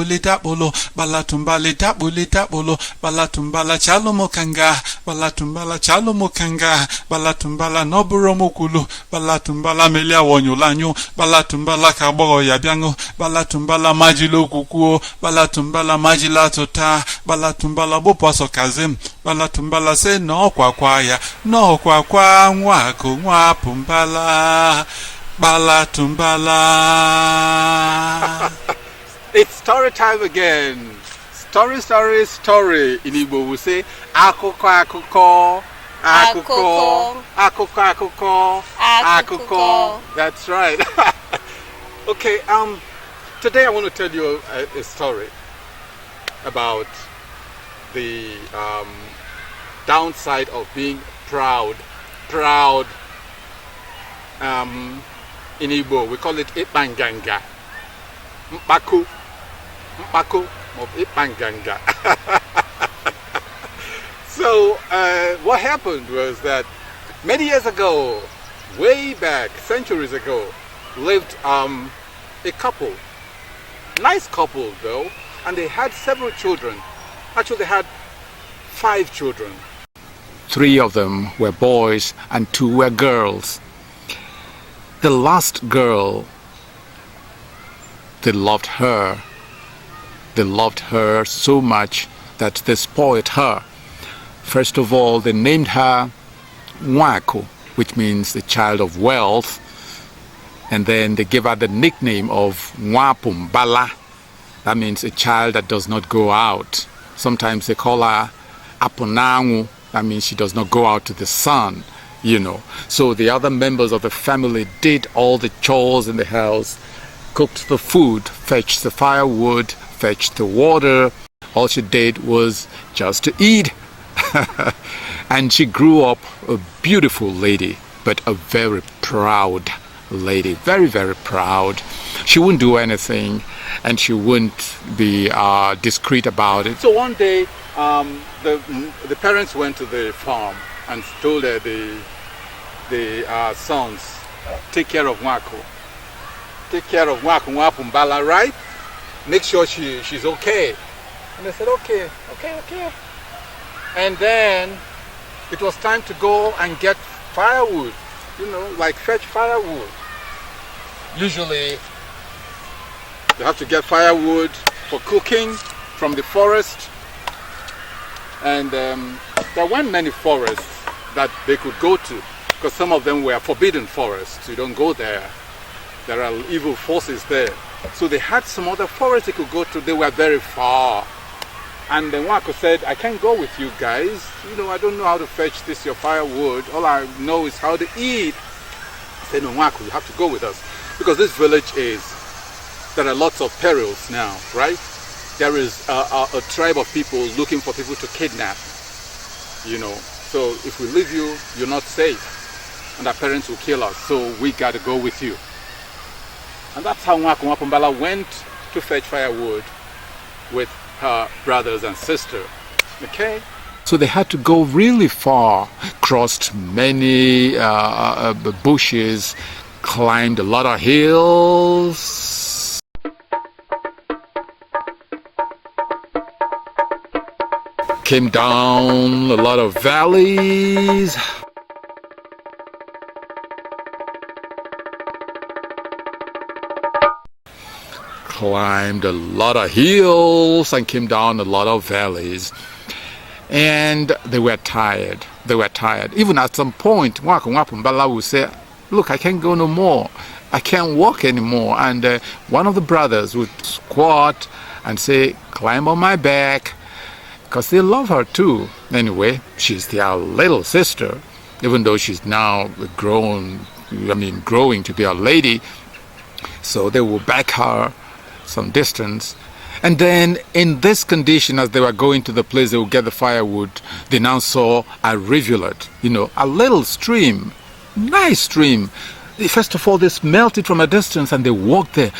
Lita bolo balatumba lita bolo balatumbala chalomo kanga balatumbala chalomo kanga balatumbala noburo mokulu balatumbala melia wonyolanyo balatumbala kabogo yabiango balatumbala majilo kukuo balatumbala majila tota balatumbala bopaso kazem balatumbala se no kwakwaya no kwakwa Waku nwapumbala balatumbala. It's story time again. Story. In Igbo we say akụkọ. That's right. Okay, today I want to tell you a story about the downside of being proud. In Igbo we call it Ipanganga. Mpako of Ipanganga. So what happened was that many years ago, way back, centuries ago, lived a couple. Nice couple though, and they had several children. Actually they had 5 children. 3 of them were boys and 2 were girls. The last girl, they loved her so much that they spoiled her. First of all, they named her Waku, which means the child of wealth, and then they gave her the nickname of Nwapumbala. That means a child that does not go out. Sometimes they call her Aponangu. That means she does not go out to the sun, you know. So the other members of the family did all the chores in the house, cooked the food, fetched the firewood, fetched the water. All she did was just to eat. And she grew up a beautiful lady, but a very proud lady. Very, very proud. She wouldn't do anything, and she wouldn't be discreet about it. So one day, the parents went to the farm and told her the sons, take care of Waku. Take care of Waku Nwapumbala, right? Make sure she's okay. And they said, okay. And then it was time to go and get firewood, you know, like fetch firewood. Usually you have to get firewood for cooking from the forest. And there weren't many forests that they could go to, because some of them were forbidden forests. You don't go there. There are evil forces there. So they had some other forests they could go to. They were very far. And then Waku said, I can't go with you guys. You know, I don't know how to fetch this, your firewood. All I know is how to eat. I said, no, Waku, you have to go with us. Because this village there are lots of perils now, right? There is a tribe of people looking for people to kidnap, you know. So if we leave you, you're not safe. And our parents will kill us. So we got to go with you. And that's how Waku Wapumbala went to fetch firewood with her brothers and sister. Okay? So they had to go really far, crossed many bushes, climbed a lot of hills. Came down a lot of valleys. Climbed a lot of hills and came down a lot of valleys. And they were tired. They were tired. Even at some point, Waku Wapumbala would say, look, I can't go no more. I can't walk anymore. And one of the brothers would squat and say, climb on my back. Because they love her too. Anyway, she's their little sister. Even though she's now growing to be a lady. So they will back her some distance. And then in this condition, as they were going to the place they would get the firewood, they now saw a rivulet, a little stream, nice stream. First of all, they smelt it from a distance and they walked there.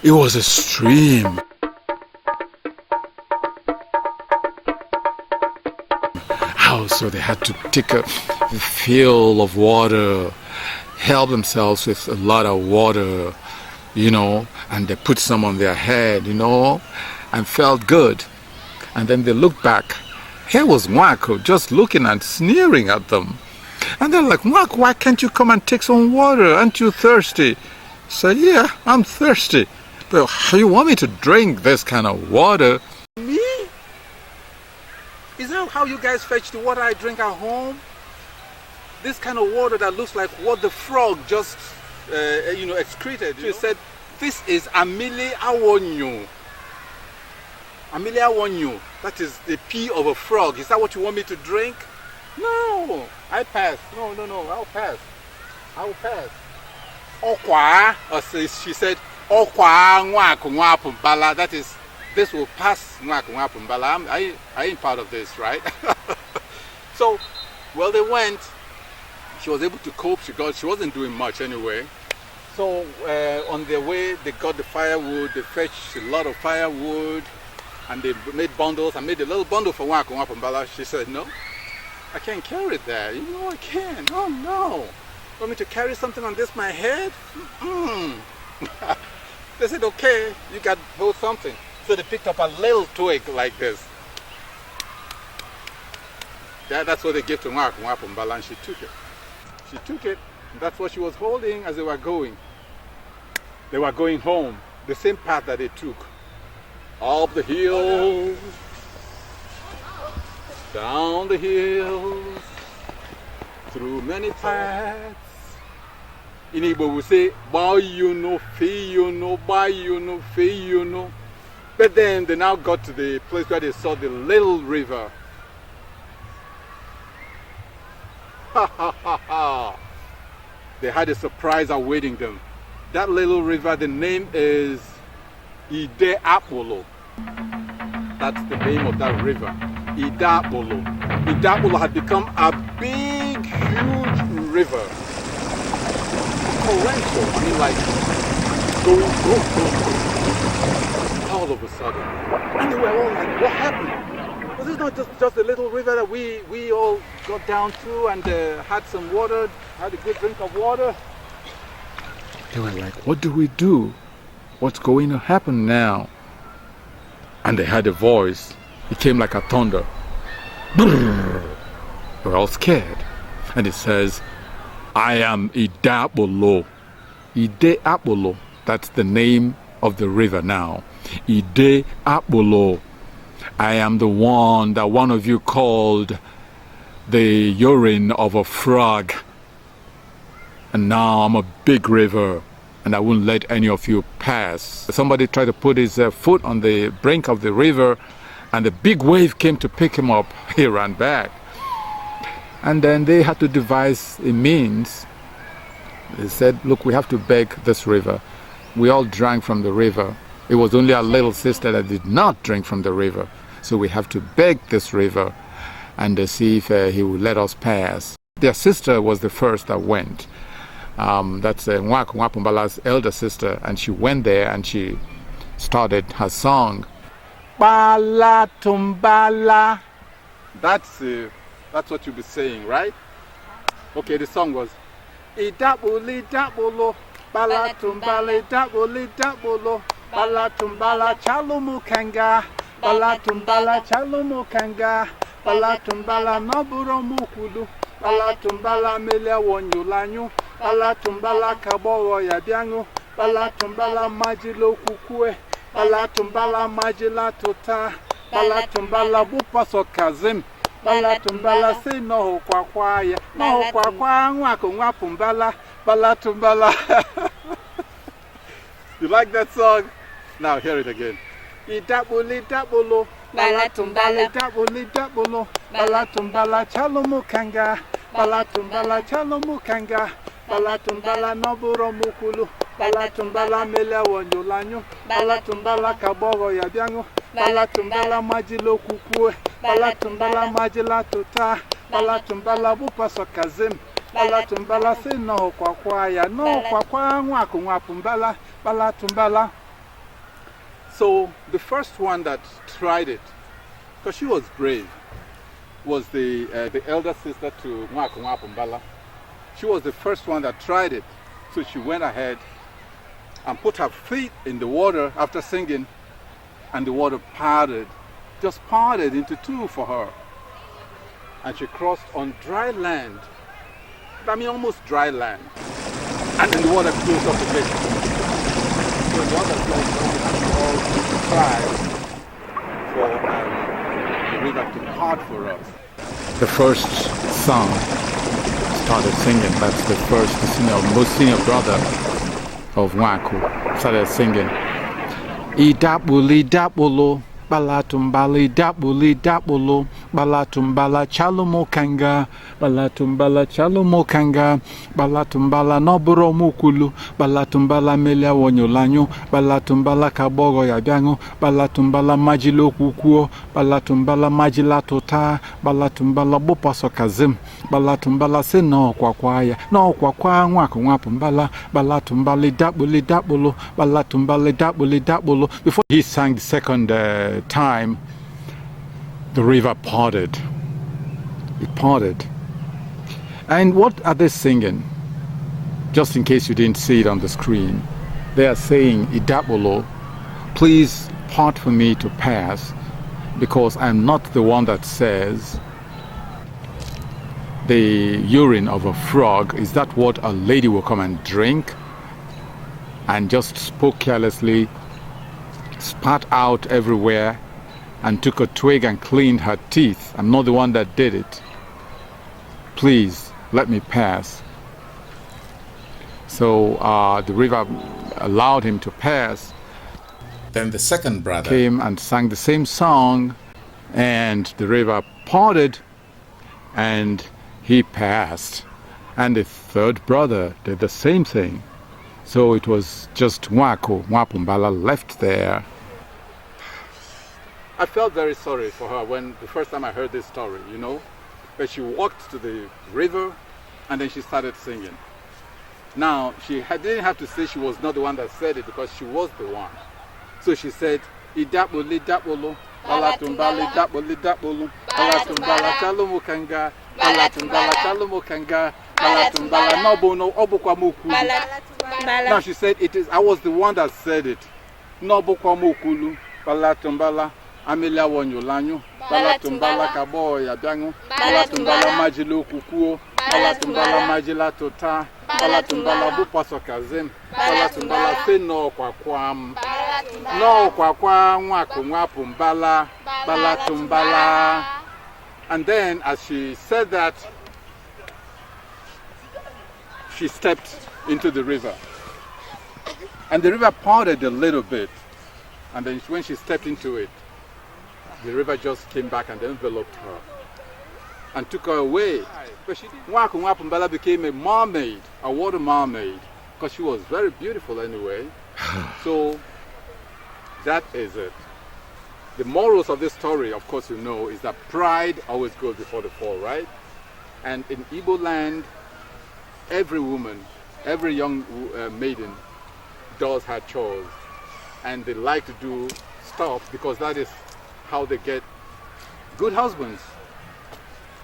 It was a stream. So they had to take a fill of water, help themselves with a lot of water, and they put some on their head, and felt good. And then they looked back. Here was Waku just looking and sneering at them. And they're like, Waku, why can't you come and take some water? Aren't you thirsty? So yeah, I'm thirsty. But you want me to drink this kind of water? Me? Is that how you guys fetch the water I drink at home? This kind of water that looks like what the frog just excreted. She said, this is amile awonyo. Amile awonyo. That is the pee of a frog. Is that what you want me to drink? No, I pass. No, I'll pass. Okwa, she said, Okwa Waku Wapumbala. That is, this will pass Waku Wapumbala. I ain't part of this, right? So, well, they went. She was able to cope. She wasn't doing much anyway. So on their way, they got the firewood. They fetched a lot of firewood, and they made bundles. I made a little bundle for Waku Wapumbala. She said, "No, I can't carry it there. I can't. Oh no! You want me to carry something on my head?" They said, "Okay, you got hold something." So they picked up a little twig like this. That's what they gave to Waku Wapumbala, and she took it. She took it, and that's what she was holding as they were going. They were going home, the same path that they took. Up the hills, down the hills, through many paths. In Igbo we say, Bayuno, Feyuno, Bayuno, Feyuno. But then they now got to the place where they saw the little river. They had a surprise awaiting them. That little river, the name is Ide Apolo. That's the name of that river. Ide Apolo. Ide Apolo had become a big, huge river. Torrential. Go. All of a sudden. And they were all like, what happened? Was this not just a little river that we all got down to and had some water, had a good drink of water? They were like, what do we do? What's going to happen now? And they heard a voice. It came like a thunder. They were all scared. And it says, I am Idabolo. Ide Apolo. That's the name of the river now. Ide Apolo. I am the one that one of you called the urine of a frog. And now I'm a big river, and I won't let any of you pass. Somebody tried to put his foot on the brink of the river, and a big wave came to pick him up. He ran back. And then they had to devise a means. They said, look, we have to beg this river. We all drank from the river. It was only our little sister that did not drink from the river. So we have to beg this river and see if he will let us pass. Their sister was the first that went. That's Waku, Wapumbala's elder sister, and she went there and she started her song. Bala tumbala. That's what you'll be saying, right? Okay, the song was Idabuli dabulo, bala tumbala, idabuli dabulo, bala tumbala chalumu kanga, bala tumbala chalumu kanga, bala tumbala noburo mukulu, bala tumbala melia wonyulanyu, bala tumbala kabowo yabiangu, bala tumbala majilo kukue, bala tumbala majila tota, bala tumbala bupaso kazim. Bala tumbala say no kwakwaya, no kwakwa Waku Wapumbala, bala tumbala. You like that song? Now hear it again. Idabuli dabulo, bala tumbala idabuli dabulo, bala tumbala chalumu kanga, bala tumbala chalumu kanga, bala tumbala noburo mukulu, bala tumbala melia wonyolanyu, bala tumbala kabogo yabiangu, bala tumbala majilo kukue, bala tumbala majila tota, bala tumbala bupaso kazim, bala tumbala say no kwakwaya, no kwakwa Waku Wapumbala, bala tumbala. So the first one that tried it, because she was brave, was the elder sister to Waku Wapumbala. She was the first one that tried it. So she went ahead and put her feet in the water after singing, and the water parted, just parted into two for her. And she crossed on dry land, I mean almost dry land, and then the water closed up a bit. So the water closed up, and we all tried for the river to part for us. The first song started singing. That's the first, most senior brother of Waku started singing. Idabuli dabulo, bala tumbala idabuli dabulo, bala tumbala chalumo kanga, bala tumbala chalumo kanga, bala tumbala noburo mukulu, bala tumbala melia wonyolanyo, bala tumbala kabogo yabiango, bala tumbala majilo kukuo, bala tumbala majila tota, bala tumbala bupaso kazim, bala tumbala se no kwakwaya, no kwakwa Waku Wapumbala, bala tumbala idabuli dabulo, bala tumbala idabuli dabulo. Before he sang the second time, the river parted. It parted. And what are they singing? Just in case you didn't see it on the screen, they are saying, Idabolo, please part for me to pass, because I'm not the one that says the urine of a frog, is that what a lady will come and drink? And just spoke carelessly, spat out everywhere, and took a twig and cleaned her teeth. I'm not the one that did it. Please let me pass. So the river allowed him to pass. Then the second brother came and sang the same song, and the river parted and he passed. And the third brother did the same thing. So it was just Waku Wapumbala left there. I felt very sorry for her when the first time I heard this story, But she walked to the river and then she started singing. Now, she didn't have to say she was not the one that said it, because she was the one. So she said, Idabuli dabulu, balatumbali dabuli dabulu, balatumbala chalumu kanga, balatumbala chalumu kanga, balatumbala nobono obukwa mukulu. Now she said, I was the one that said it. Nobukwa mukulu, balatumbala. Amelia wonyolanyu, bala tumbala kabo yabiangu, bala tumbala majilo kukuo, bala tumbala majila tota, bala tumbala bupaso kazim, bala tumbala se no kwakwam, no kwakwa Waku Wapumbala, bala tumbala. And then as she said that, she stepped into the river. And the river parted a little bit. And then when she stepped into it, the river just came back and enveloped her and took her away. But Waku Wapumbala became a mermaid, a water mermaid, because she was very beautiful anyway. So that is it. The morals of this story, of course is that pride always goes before the fall, right? And in Igbo land, every woman, every young maiden does her chores, and they like to do stuff because that is how they get good husbands.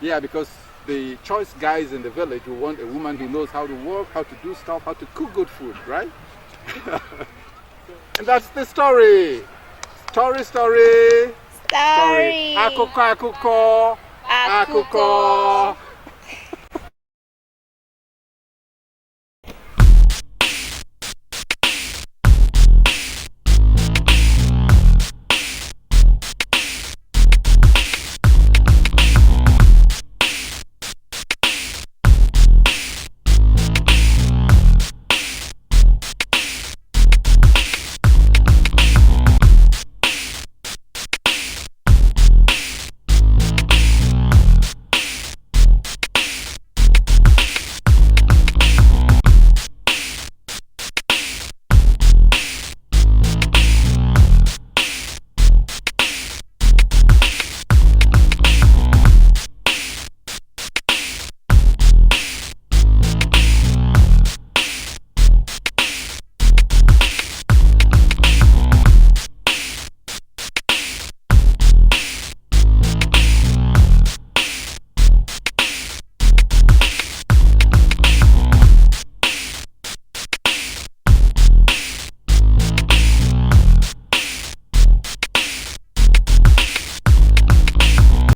Yeah, because the choice guys in the village will want a woman who knows how to work, how to do stuff, how to cook good food, right? And that's the story. Story. Story. Akuko, akuko. Akuko.